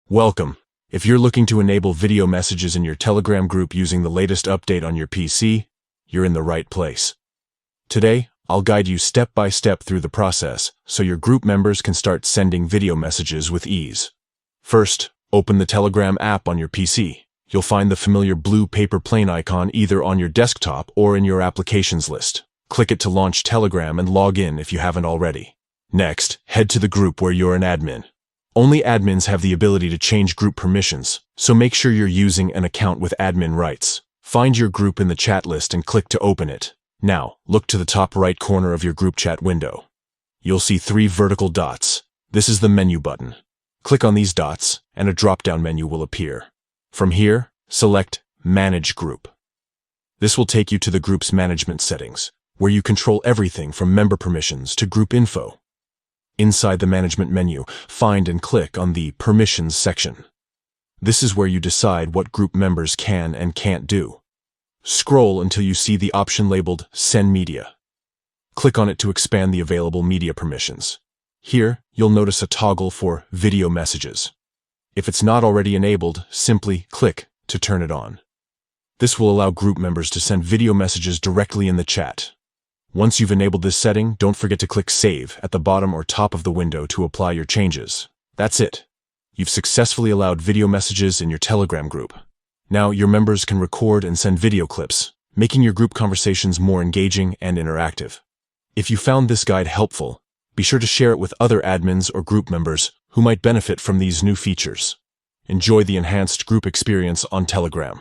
Welcome. If you're looking to enable video messages in your Telegram group using the latest update on your PC, you're in the right place. Today, I'll guide you step by step through the process so your group members can start sending video messages with ease. First, open the Telegram app on your PC. You'll find the familiar blue paper plane icon either on your desktop or in your applications list. Click it to launch Telegram and log in if you haven't already. Next, head to the group where you're an admin. Only admins have the ability to change group permissions, so make sure you're using an account with admin rights. Find your group in the chat list and click to open it. Now, look to the top right corner of your group chat window. You'll see 3 vertical dots. This is the menu button. Click on these dots, and a drop-down menu will appear. From here, select Manage Group. This will take you to the group's management settings, where you control everything from member permissions to group info. Inside the management menu, find and click on the Permissions section. This is where you decide what group members can and can't do. Scroll until you see the option labeled Send Media. Click on it to expand the available media permissions. Here, you'll notice a toggle for Video Messages. If it's not already enabled, simply click to turn it on. This will allow group members to send video messages directly in the chat. Once you've enabled this setting, don't forget to click Save at the bottom or top of the window to apply your changes. That's it. You've successfully allowed video messages in your Telegram group. Now your members can record and send video clips, making your group conversations more engaging and interactive. If you found this guide helpful, be sure to share it with other admins or group members who might benefit from these new features. Enjoy the enhanced group experience on Telegram.